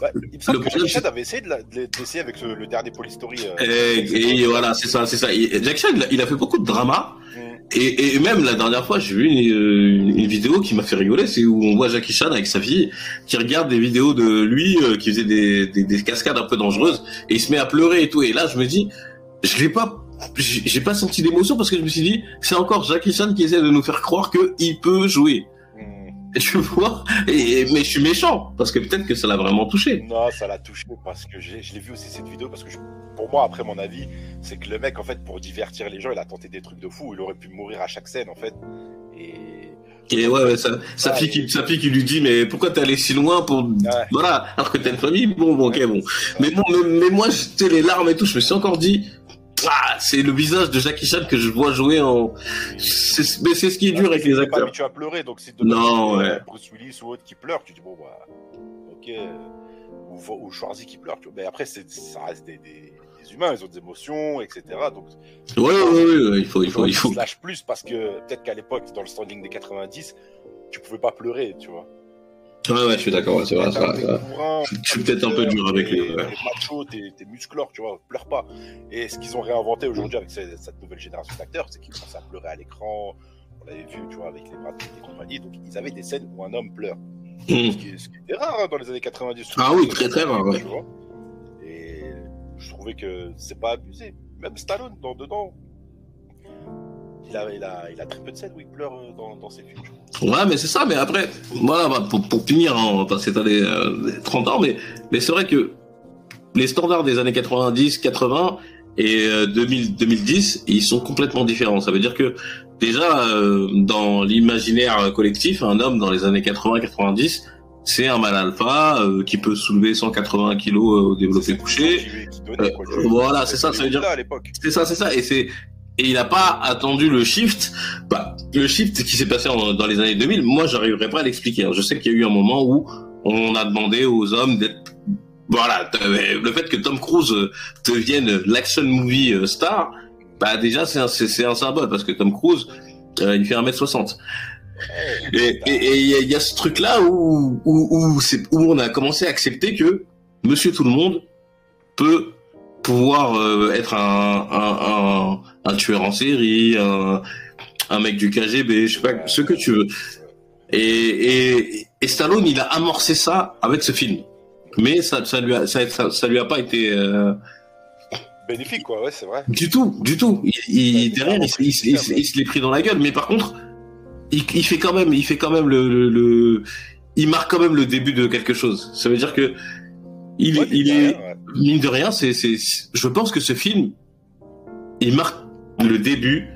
Ouais, il me semble que Jackie Chan avait essayé d'essayer avec le dernier Police Story. Et voilà, c'est ça. Jackie Chan, il a fait beaucoup de drama. Et même la dernière fois, j'ai vu une vidéo qui m'a fait rigoler, c'est où on voit Jackie Chan avec sa fille qui regarde des vidéos de lui qui faisait des cascades un peu dangereuses et il se met à pleurer et tout. Et là, je me dis, j'ai pas senti d'émotion parce que je me suis dit, c'est encore Jackie Chan qui essaie de nous faire croire qu'il peut jouer. Et tu vois, mais je suis méchant parce que peut-être que ça l'a vraiment touché. Non, ça l'a touché parce que je l'ai vu aussi cette vidéo parce que pour moi, après mon avis, c'est que le mec en fait pour divertir les gens, il a tenté des trucs de fou. Il aurait pu mourir à chaque scène en fait. Et ouais, sa fille qui lui dit mais pourquoi t'es allé si loin pour voilà alors que t'as une famille bon ok bon mais moi j'étais les larmes et tout, je me suis encore dit c'est le visage de Jackie Chan que je vois jouer mais c'est ce qui est dur avec les acteurs. Mais tu as pleuré donc si Bruce Willis ou autre qui pleure, tu dis bon bah ok ou Schwarzy qui pleure, mais après ça reste des humains, ils ont des émotions etc. Donc ouais, il faut ils se lâchent plus parce que peut-être qu'à l'époque dans le standing des 90 tu pouvais pas pleurer, tu vois. Ouais, je suis d'accord, c'est vrai. Je suis peut-être un peu dur avec les machos, t'es musclore, tu vois, pleure pas. Et ce qu'ils ont réinventé aujourd'hui avec cette nouvelle génération d'acteurs, c'est qu'ils commencent à pleurer à l'écran. On l'avait vu, tu vois, avec les Brad Pitt et compagnie. Donc, ils avaient des scènes où un homme pleure. Ce qui était rare dans les années 90. Ah oui, très très rare. Tu vois. Et je trouvais que c'est pas abusé. Même Stallone, dedans, il a très peu de scènes où il pleure dans ses films. Ouais, mais c'est ça, mais après, voilà, pour finir, on va passer les 30 ans, mais c'est vrai que les standards des années 90, 80 et 2010, ils sont complètement différents. Ça veut dire que, déjà, dans l'imaginaire collectif, un homme dans les années 80-90, c'est un mâle alpha qui peut soulever 180 kilos au développé couché. Voilà, c'est ça, ça veut dire. C'est ça, et il n'a pas attendu le shift. Le shift qui s'est passé dans les années 2000, moi, j'arriverai pas à l'expliquer. Je sais qu'il y a eu un moment où on a demandé aux hommes d'être... Voilà, le fait que Tom Cruise devienne l'action movie star, déjà, c'est un symbole, parce que Tom Cruise, il fait 1m60. Et il y a ce truc-là où on a commencé à accepter que Monsieur Tout-le-Monde peut pouvoir être un tueur en série, un mec du KGB, je sais pas, ce que tu veux. Et Stallone, il a amorcé ça avec ce film. Mais ça lui a pas été bénéfique, quoi, ouais, c'est vrai. Du tout. Derrière, il se l'est pris dans la gueule. Mais par contre, il fait quand même il marque quand même le début de quelque chose. Ça veut dire que il est mine de rien, je pense que ce film, il marque le début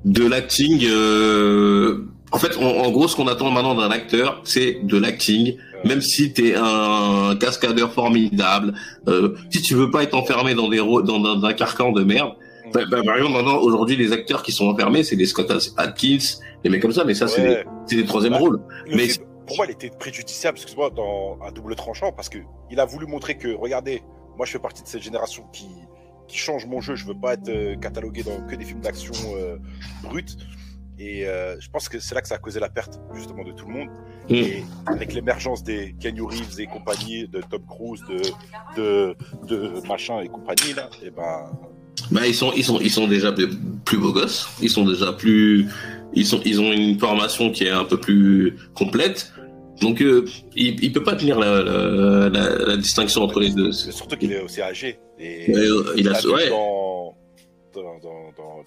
de l'acting. En fait, en gros, ce qu'on attend maintenant d'un acteur, c'est de l'acting. Même si t'es un cascadeur formidable, si tu veux pas être enfermé dans un carcan de merde. Par exemple, maintenant, aujourd'hui, les acteurs qui sont enfermés, c'est les Scott Adkins, les mecs comme ça. Mais ça, c'est des troisième rôles. Mais pour moi, il était préjudiciable, excuse-moi, dans un double tranchant, parce que il a voulu montrer que, regardez, moi, je fais partie de cette génération qui change mon jeu. Je veux pas être catalogué dans que des films d'action bruts. Et je pense que c'est là que ça a causé la perte, justement, de tout le monde. Et avec l'émergence des Keanu Reeves et compagnie, de Tom Cruise, de machin et compagnie, là, et ils sont déjà plus beaux gosses. Ils ont une formation qui est un peu plus complète. Donc, il peut pas tenir la distinction entre les deux. Surtout qu'il est aussi âgé. Et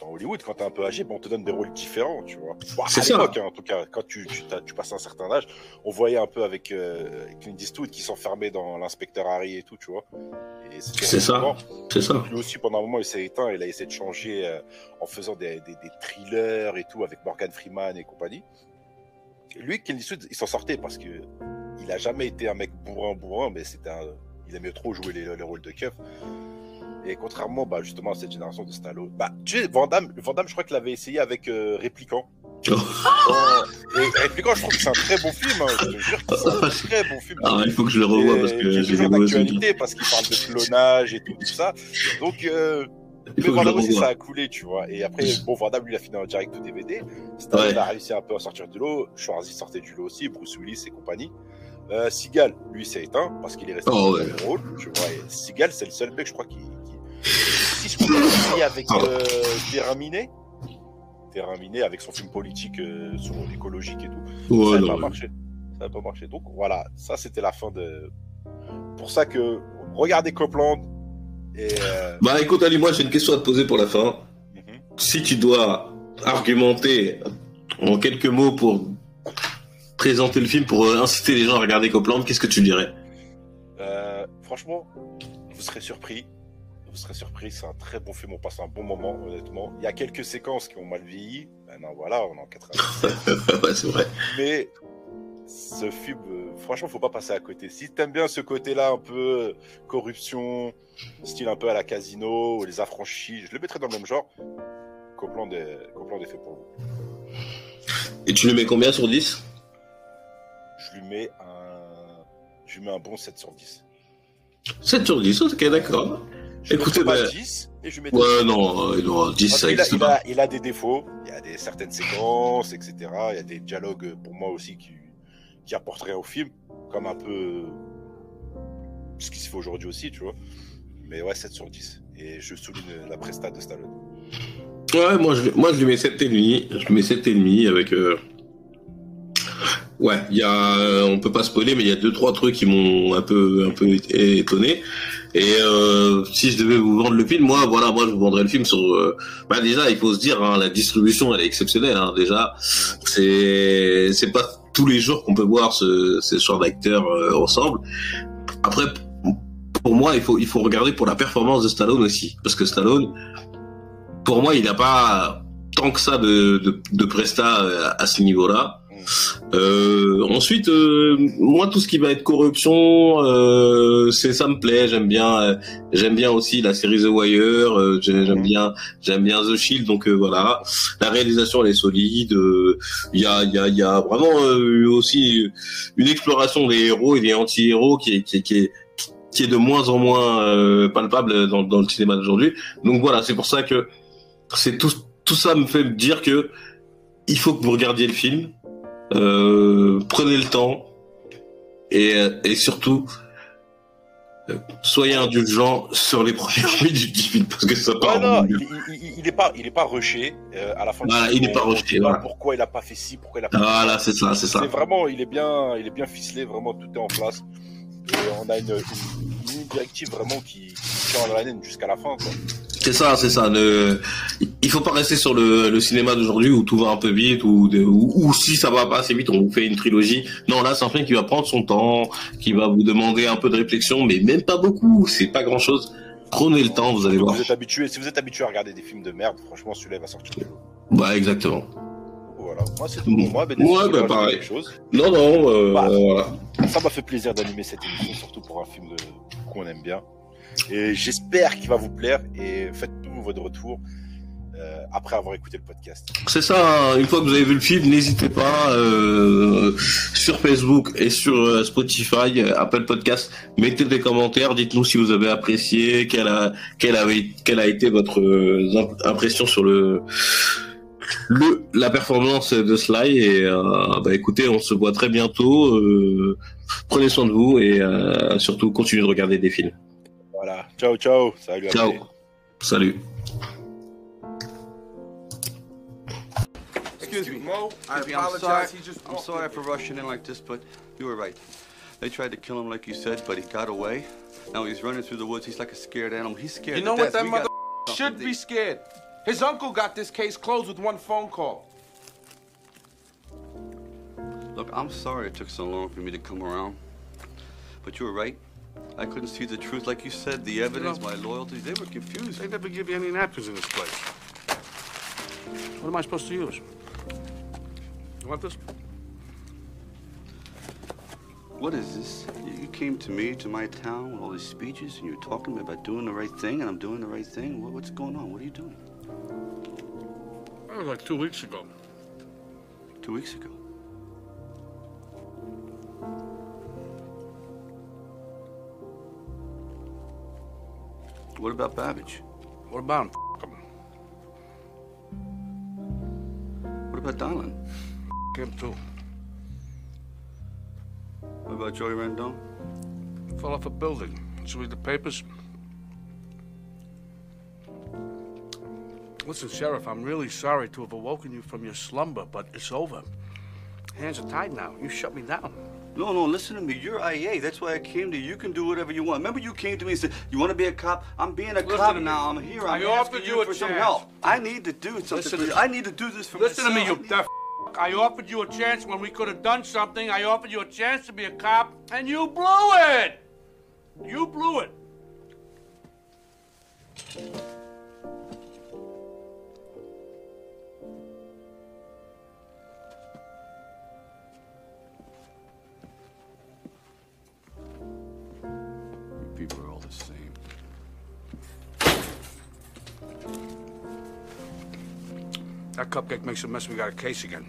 dans Hollywood, quand t'es un peu âgé, on te donne des rôles différents, tu vois. À l'époque, en tout cas, quand tu passes un certain âge, on voyait un peu avec Clint Eastwood qui s'enfermait dans l'inspecteur Harry et tout, tu vois. Et c'est ça. Lui aussi, pendant un moment, il s'est éteint, il a essayé de changer en faisant des thrillers et tout avec Morgan Freeman et compagnie. Et lui, Clint Eastwood, il s'en sortait parce que il a jamais été un mec bourrin, mais il aimait trop jouer les rôles de keuf. Et contrairement, justement, à cette génération de Stallone, tu sais, Van Damme, je crois qu'il avait essayé avec Répliquant. Et Répliquant, je trouve que c'est un très bon film. Je te jure que c'est un très bon film. Il faut que je le revoie parce que j'ai toujours d'actualité parce qu'il parle de clonage et tout ça. Donc, Il Mais faut que je le Van Damme aussi, revoie. ça a coulé, tu vois. Et après, bon, Van Damme, lui, il a fini en direct au DVD. Stallone a réussi un peu à sortir du lot. Schwarzy sortait du lot aussi, Bruce Willis et compagnie. Seagal, lui, s'est éteint parce qu'il est resté dans le même rôle, tu vois. Et Seagal, c'est le seul mec, je crois, qui... Si je comprends bien, avec Terrain Miné, avec son film politique sur l'écologique et tout. Ouais, ça non, n'a pas ouais. marché. Ça n'a pas marché. Donc voilà, ça c'était la fin de. Pour ça que regardez Copland. Et Bah écoute Ali, moi j'ai une question à te poser pour la fin. Si tu dois argumenter en quelques mots pour présenter le film, pour inciter les gens à regarder Copland, qu'est-ce que tu dirais? Franchement, vous serez surpris. Vous serez surpris, c'est un très bon film, on passe un bon moment, honnêtement. Il y a quelques séquences qui ont mal vieilli. Maintenant, voilà, on est en 97. Ouais, c'est vrai. Mais ce film, franchement, faut pas passer à côté. Si t'aimes bien ce côté-là, un peu corruption, style un peu à la Casino, les affranchis, je le mettrais dans le même genre. Copland est fait pour vous. Et tu le mets combien sur 10? Je lui mets un bon 7 sur 10. 7 sur 10, ok, d'accord. Écoutez, pas bah... 10, et je mets ouais, non, 10, ça existe pas. Il a des défauts, il y a certaines séquences, etc. Il y a des dialogues, pour moi aussi, qui apportent rien au film, comme un peu ce qui se fait aujourd'hui aussi, tu vois. Mais ouais, 7 sur 10. Et je souligne la presta de Stallone. Ouais, moi je lui mets 7,5. Je mets 7,5 avec... Ouais, il y a, on peut pas spoiler, mais il y a 2-3 trucs qui m'ont un peu étonné. Et si je devais vous vendre le film, moi je vous vendrais le film sur. Bah déjà, il faut se dire, hein, la distribution, elle est exceptionnelle. Hein, déjà, c'est pas tous les jours qu'on peut voir ces genres d'acteurs ensemble. Après, pour moi, il faut regarder pour la performance de Stallone aussi, parce que Stallone, pour moi, il n'a pas tant que ça de presta à ce niveau-là. Ensuite, moi tout ce qui va être corruption, ça me plaît. J'aime bien aussi la série The Wire. J'aime bien The Shield. Donc voilà, la réalisation elle est solide. Il y a vraiment aussi une exploration des héros et des anti-héros qui est de moins en moins palpable dans le cinéma d'aujourd'hui. Donc voilà, c'est pour ça que c'est tout ça me fait dire que il faut que vous regardiez le film. Prenez le temps et surtout soyez indulgents sur les premières minutes du film parce que ça part. Non, il est pas rushé à la fin. Voilà, il est pas rushé. Voilà. Pourquoi il a pas fait ci, pourquoi il a pas. Voilà, fait ça. C'est ça. C'est vraiment, il est bien ficelé, vraiment tout est en place. Et on a une ligne directive vraiment qui tient en haleine jusqu'à la fin, quoi. C'est ça. Il faut pas rester sur le cinéma d'aujourd'hui où tout va un peu vite ou si ça va pas assez vite, on vous fait une trilogie. Non, là, c'est un film qui va prendre son temps, qui va vous demander un peu de réflexion, mais même pas beaucoup. C'est pas grand chose. Prenez le temps, vous allez voir. Si vous êtes habitué à regarder des films de merde, franchement, celui-là il va sortir du lot. Bah, exactement. Voilà. Moi, c'est tout pour moi. Ouais, bah, pareil. Non, voilà. Ça m'a fait plaisir d'animer cette émission, surtout pour un film qu'on aime bien. Et j'espère qu'il va vous plaire et faites-nous votre retour après avoir écouté le podcast. C'est ça, une fois que vous avez vu le film, n'hésitez pas sur Facebook et sur Spotify, Apple Podcast, mettez des commentaires, dites-nous si vous avez apprécié, quelle a été votre impression sur la performance de Sly et bah écoutez, on se voit très bientôt, prenez soin de vous et surtout continuez de regarder des films. Voilà, ciao, salut. Ciao, salut. Excuse me, Mo. I apologize. I'm sorry for rushing in like this, but you were right. They tried to kill him like you said, but he got away. Now he's running through the woods. He's like a scared animal. He's scared. You know to what? death. That mother should be scared. His uncle got this case closed with one phone call. Look, I'm sorry it took so long for me to come around, but you were right. I couldn't see the truth like you said. The evidence, my loyalty, they were confused. They never give you any napkins in this place. What am I supposed to use? You want this? What is this? You came to me, to my town, with all these speeches, and you're talking about doing the right thing, and I'm doing the right thing. What's going on? What are you doing? That was like 2 weeks ago. 2 weeks ago? What about Babbage? What about him? F him. What about Donlin? F him too. What about Joey Rendon? Fell off a building. Did you read the papers? Listen, Sheriff, I'm really sorry to have awoken you from your slumber, but it's over. Hands are tied now. You shut me down. No, listen to me. You're IA. That's why I came to you. You can do whatever you want. Remember you came to me and said, you want to be a cop? I'm being a cop now. I'm here. I'm asking you for some help. I need to do something. I need to do this for myself. Listen to me, you deaf f***. I offered you a chance when we could have done something. I offered you a chance to be a cop, and you blew it! You blew it. People are all the same. That cupcake makes a mess. We got a case again.